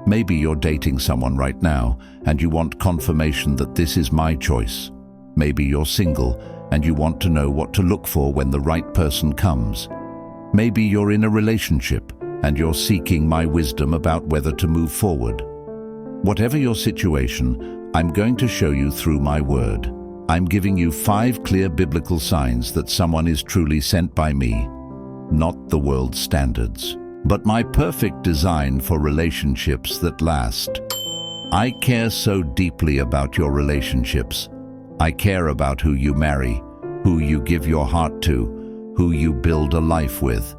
Maybe you're dating someone right now and you want confirmation that this is my choice. Maybe you're single and you want to know what to look for when the right person comes. Maybe you're in a relationship and you're seeking my wisdom about whether to move forward. Whatever your situation, I'm going to show you through my word. I'm giving you 5 clear biblical signs that someone is truly sent by me, not the world's standards, but my perfect design for relationships that last. I care so deeply about your relationships. I care about who you marry, who you give your heart to, who you build a life with.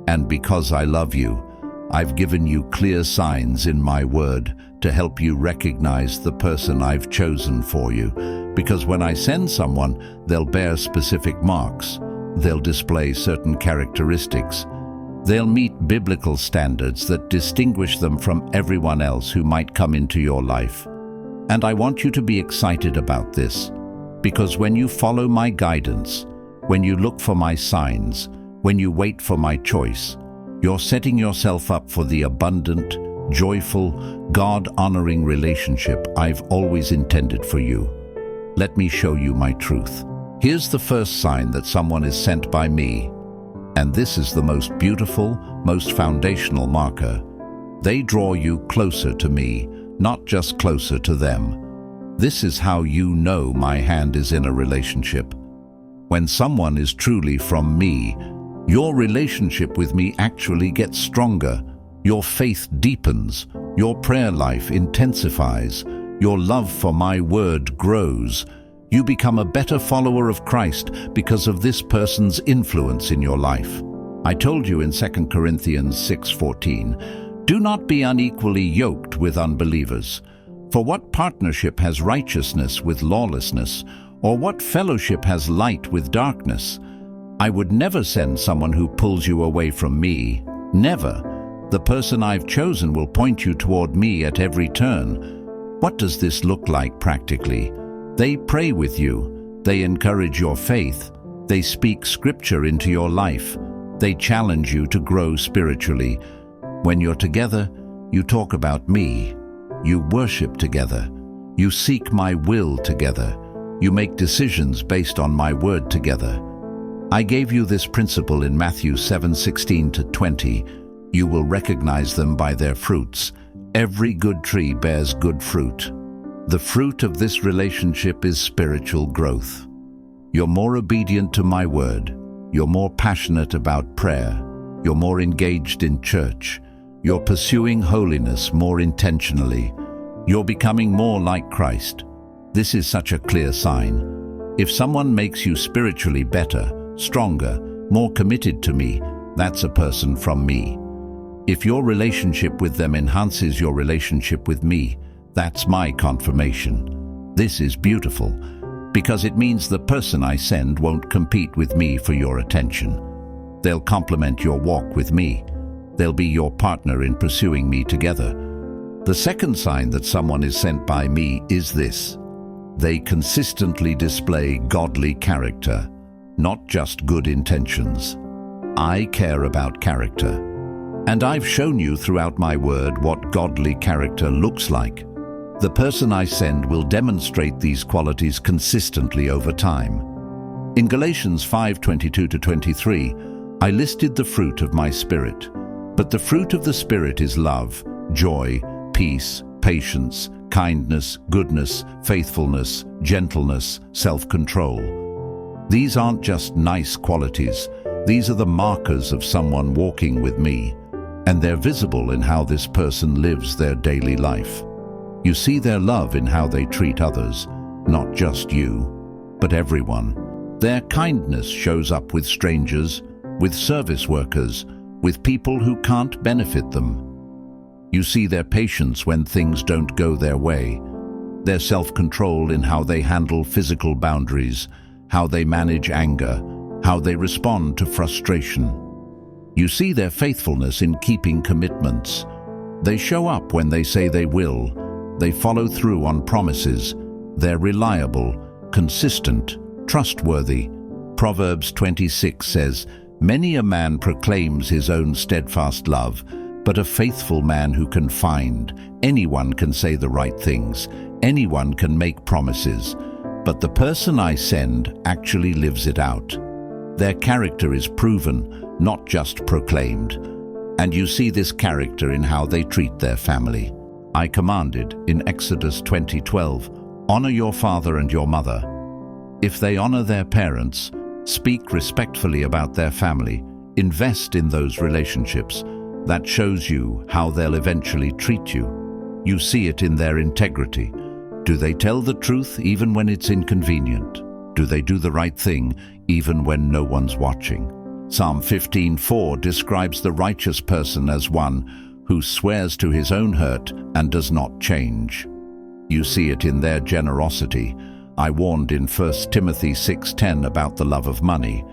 And because I love you, I've given you clear signs in my word to help you recognize the person I've chosen for you. Because when I send someone, they'll bear specific marks. They'll display certain characteristics. They'll meet biblical standards that distinguish them from everyone else who might come into your life. And I want you to be excited about this, because when you follow my guidance, when you look for my signs, when you wait for my choice, you're setting yourself up for the abundant, joyful, God-honoring relationship I've always intended for you. Let me show you my truth. Here's the first sign that someone is sent by me, and this is the most beautiful, most foundational marker. They draw you closer to me, not just closer to them. This is how you know my hand is in a relationship. When someone is truly from me, your relationship with me actually gets stronger. Your faith deepens, your prayer life intensifies, your love for my word grows. You become a better follower of Christ because of this person's influence in your life. I told you in 2 Corinthians 6:14, "Do not be unequally yoked with unbelievers. For what partnership has righteousness with lawlessness, or what fellowship has light with darkness? I would never send someone who pulls you away from me. Never. The person I've chosen will point you toward me at every turn." What does this look like practically? They pray with you. They encourage your faith. They speak scripture into your life. They challenge you to grow spiritually. When you're together, you talk about me. You worship together. You seek my will together. You make decisions based on my word together. I gave you this principle in Matthew 7:16-20. You will recognize them by their fruits. Every good tree bears good fruit. The fruit of this relationship is spiritual growth. You're more obedient to my word. You're more passionate about prayer. You're more engaged in church. You're pursuing holiness more intentionally. You're becoming more like Christ. This is such a clear sign. If someone makes you spiritually better, stronger, more committed to me, that's a person from me. If your relationship with them enhances your relationship with me, that's my confirmation. This is beautiful, because it means the person I send won't compete with me for your attention. They'll complement your walk with me. They'll be your partner in pursuing me together. The second sign that someone is sent by me is this. They consistently display godly character, not just good intentions. I care about character. And I've shown you throughout my word what godly character looks like. The person I send will demonstrate these qualities consistently over time. In Galatians 5:22-23, I listed the fruit of my Spirit. But the fruit of the Spirit is love, joy, peace, patience, kindness, goodness, faithfulness, gentleness, self-control. These aren't just nice qualities. These are the markers of someone walking with me, and they're visible in how this person lives their daily life. You see their love in how they treat others, not just you, but everyone. Their kindness shows up with strangers, with service workers, with people who can't benefit them. You see their patience when things don't go their way, their self-control in how they handle physical boundaries, how they manage anger, how they respond to frustration. You see their faithfulness in keeping commitments. They show up when they say they will. They follow through on promises. They're reliable, consistent, trustworthy. Proverbs 26 says, "Many a man proclaims his own steadfast love, but a faithful man who can find. Anyone can say the right things. Anyone can make promises. But the person I send actually lives it out. Their character is proven, not just proclaimed. And you see this character in how they treat their family. I commanded in Exodus 20:12, honor your father and your mother. If they honor their parents, speak respectfully about their family, invest in those relationships, that shows you how they'll eventually treat you. You see it in their integrity. Do they tell the truth even when it's inconvenient? Do they do the right thing even when no one's watching? Psalm 15:4 describes the righteous person as one who swears to his own hurt and does not change. You see it in their generosity. I warned in 1 Timothy 6:10 about the love of money.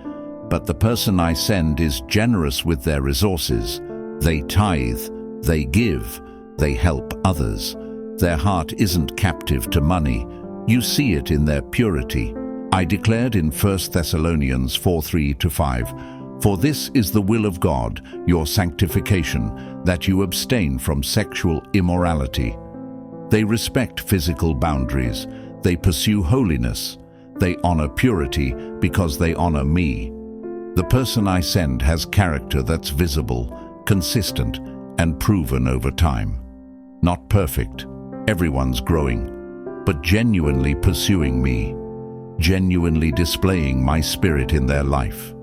But the person I send is generous with their resources. They tithe, they give, they help others. Their heart isn't captive to money. You see it in their purity. I declared in 1 Thessalonians 4:3-5, for this is the will of God, your sanctification, that you abstain from sexual immorality. They respect physical boundaries. They pursue holiness. They honor purity because they honor me. The person I send has character that's visible, consistent, and proven over time. Not perfect, everyone's growing, but genuinely pursuing me, genuinely displaying my spirit in their life.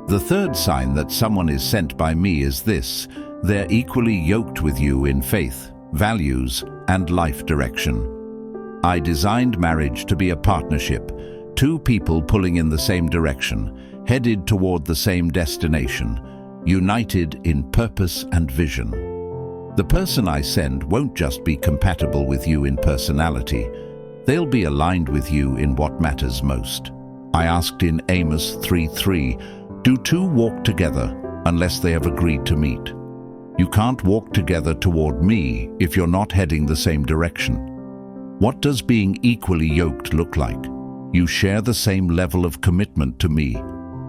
The third sign that someone is sent by me is this: they're equally yoked with you in faith, values, and life direction. I designed marriage to be a partnership, two people pulling in the same direction, headed toward the same destination, united in purpose and vision. The person I send won't just be compatible with you in personality, they'll be aligned with you in what matters most. I asked in Amos 3:3, do two walk together unless they have agreed to meet? You can't walk together toward me if you're not heading the same direction. What does being equally yoked look like? You share the same level of commitment to me.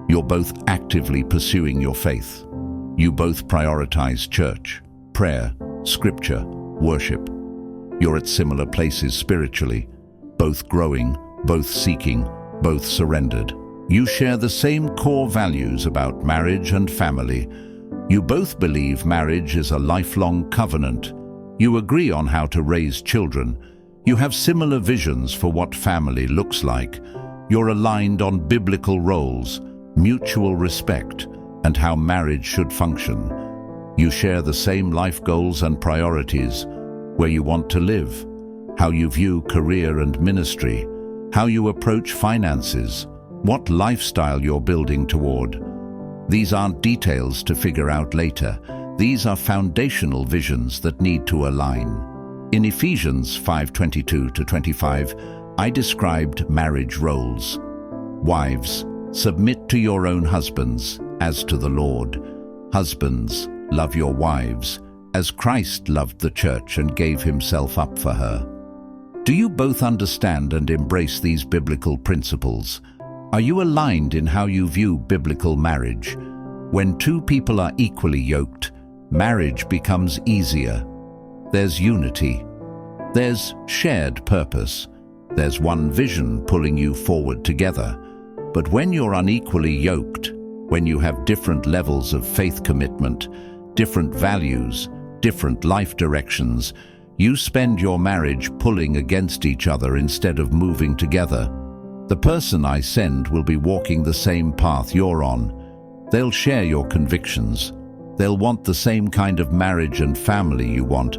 You're both actively pursuing your faith. You both prioritize church, prayer, scripture, worship. You're at similar places spiritually, both growing, both seeking, both surrendered. You share the same core values about marriage and family. You both believe marriage is a lifelong covenant. You agree on how to raise children. You have similar visions for what family looks like. You're aligned on biblical roles, mutual respect, and how marriage should function. You share the same life goals and priorities, where you want to live, how you view career and ministry, how you approach finances, what lifestyle you're building toward. These aren't details to figure out later. These are foundational visions that need to align. In Ephesians 5:22-25, I described marriage roles. Wives, submit to your own husbands, as to the Lord. Husbands, love your wives, as Christ loved the church and gave himself up for her. Do you both understand and embrace these biblical principles? Are you aligned in how you view biblical marriage? When two people are equally yoked, marriage becomes easier. There's unity. There's shared purpose. There's one vision pulling you forward together. But when you're unequally yoked, when you have different levels of faith commitment, different values, different life directions, you spend your marriage pulling against each other instead of moving together. The person I send will be walking the same path you're on. They'll share your convictions. They'll want the same kind of marriage and family you want.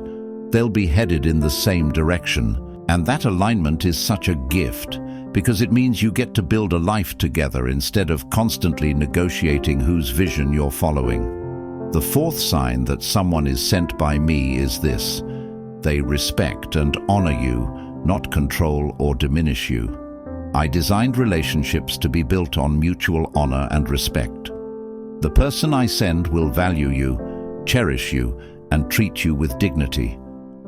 They'll be headed in the same direction. And that alignment is such a gift, because it means you get to build a life together instead of constantly negotiating whose vision you're following. The fourth sign that someone is sent by me is this: they respect and honor you, not control or diminish you. I designed relationships to be built on mutual honor and respect. The person I send will value you, cherish you, and treat you with dignity,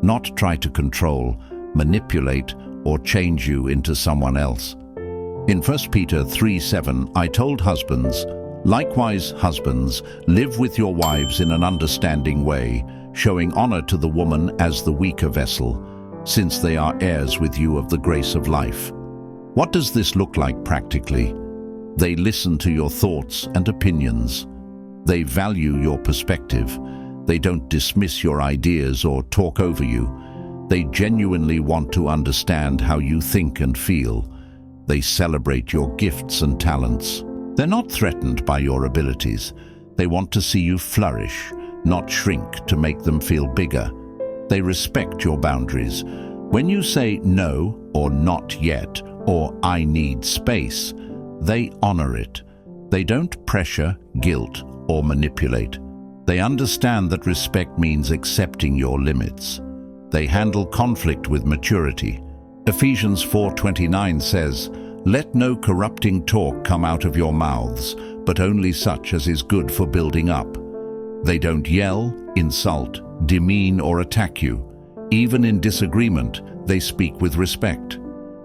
not try to control, manipulate, or change you into someone else. In 1 Peter 3:7, I told husbands, Likewise, husbands, live with your wives in an understanding way, showing honor to the woman as the weaker vessel, since they are heirs with you of the grace of life. What does this look like practically? They listen to your thoughts and opinions. They value your perspective. They don't dismiss your ideas or talk over you. They genuinely want to understand how you think and feel. They celebrate your gifts and talents. They're not threatened by your abilities. They want to see you flourish, not shrink to make them feel bigger. They respect your boundaries. When you say no or not yet or I need space, they honor it. They don't pressure, guilt, or manipulate. They understand that respect means accepting your limits. They handle conflict with maturity. Ephesians 4:29 says, "Let no corrupting talk come out of your mouths, but only such as is good for building up." They don't yell, insult, demean, or attack you. Even in disagreement, they speak with respect.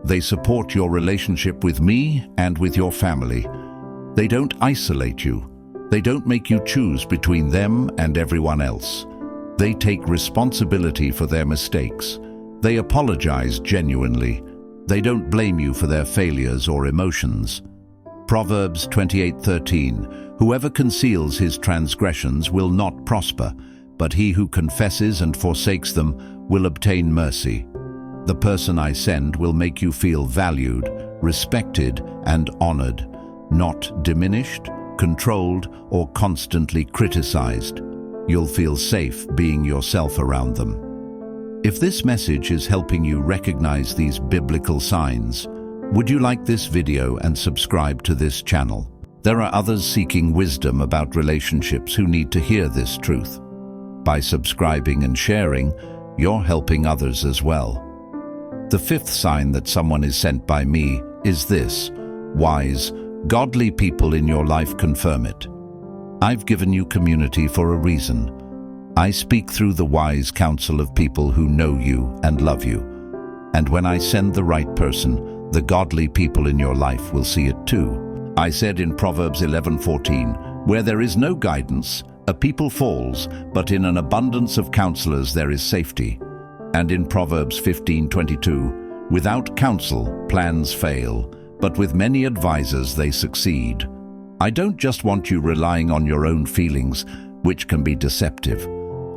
They support your relationship with me and with your family. They don't isolate you. They don't make you choose between them and everyone else. They take responsibility for their mistakes. They apologize genuinely. They don't blame you for their failures or emotions. Proverbs 28:13, "Whoever conceals his transgressions will not prosper, but he who confesses and forsakes them will obtain mercy." The person I send will make you feel valued, respected, and honored, not diminished, controlled, or constantly criticized. You'll feel safe being yourself around them. If this message is helping you recognize these biblical signs, would you like this video and subscribe to this channel? There are others seeking wisdom about relationships who need to hear this truth. By subscribing and sharing, you're helping others as well. The fifth sign that someone is sent by me is this: wise, godly people in your life confirm it. I've given you community for a reason. I speak through the wise counsel of people who know you and love you. And when I send the right person, the godly people in your life will see it too. I said in Proverbs 11:14, "Where there is no guidance, a people falls, but in an abundance of counselors there is safety." And in Proverbs 15:22, "Without counsel, plans fail, but with many advisors they succeed." I don't just want you relying on your own feelings, which can be deceptive.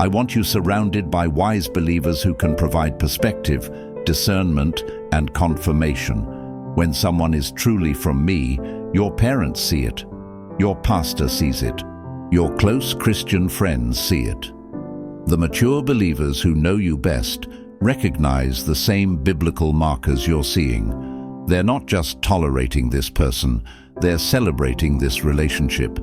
I want you surrounded by wise believers who can provide perspective, discernment, and confirmation. When someone is truly from me, your parents see it, your pastor sees it, your close Christian friends see it. The mature believers who know you best recognize the same biblical markers you're seeing. They're not just tolerating this person, they're celebrating this relationship.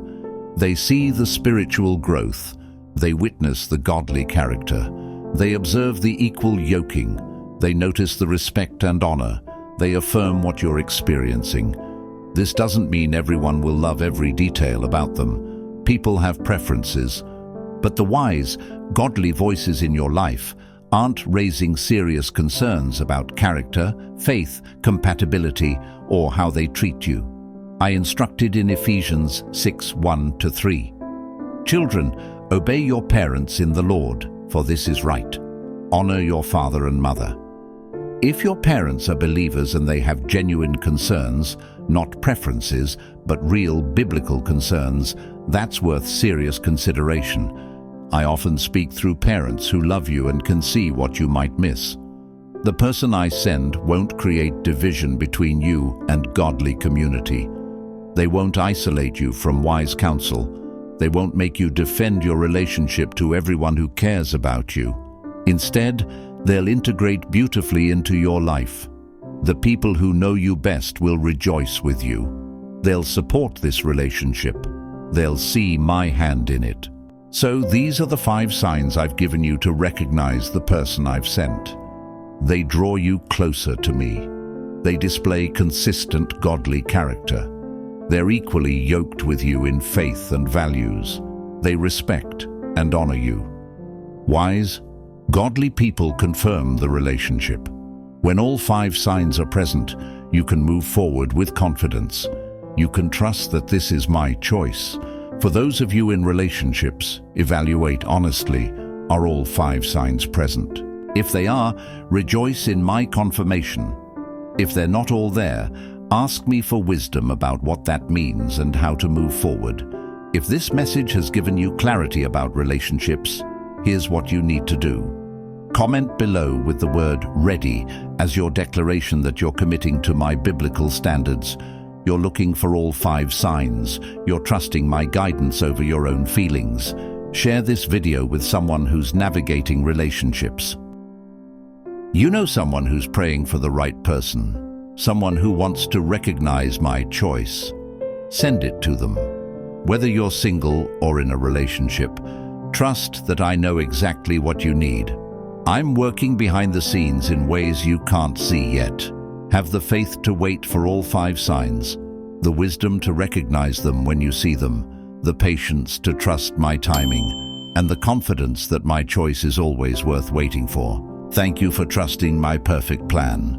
They see the spiritual growth. They witness the godly character. They observe the equal yoking. They notice the respect and honor. They affirm what you're experiencing. This doesn't mean everyone will love every detail about them. People have preferences. But the wise, godly voices in your life aren't raising serious concerns about character, faith, compatibility, or how they treat you. I instructed in Ephesians 6:1-3. "Children, obey your parents in the Lord, for this is right. Honor your father and mother." If your parents are believers and they have genuine concerns, not preferences, but real biblical concerns, that's worth serious consideration. I often speak through parents who love you and can see what you might miss. The person I send won't create division between you and godly community. They won't isolate you from wise counsel. They won't make you defend your relationship to everyone who cares about you. Instead, they'll integrate beautifully into your life. The people who know you best will rejoice with you. They'll support this relationship. They'll see my hand in it. So these are the 5 signs I've given you to recognize the person I've sent. They draw you closer to me. They display consistent godly character. They're equally yoked with you in faith and values. They respect and honor you. Wise, godly people confirm the relationship. When all 5 signs are present, you can move forward with confidence. You can trust that this is my choice. For those of you in relationships, evaluate honestly, are all 5 signs present? If they are, rejoice in my confirmation. If they're not all there, ask me for wisdom about what that means and how to move forward. If this message has given you clarity about relationships, here's what you need to do. Comment below with the word ready as your declaration that you're committing to my biblical standards. You're looking for all 5 signs. You're trusting my guidance over your own feelings. Share this video with someone who's navigating relationships. You know someone who's praying for the right person, someone who wants to recognize my choice. Send it to them. Whether you're single or in a relationship, trust that I know exactly what you need. I'm working behind the scenes in ways you can't see yet. Have the faith to wait for all 5 signs, the wisdom to recognize them when you see them, the patience to trust my timing, and the confidence that my choice is always worth waiting for. Thank you for trusting my perfect plan.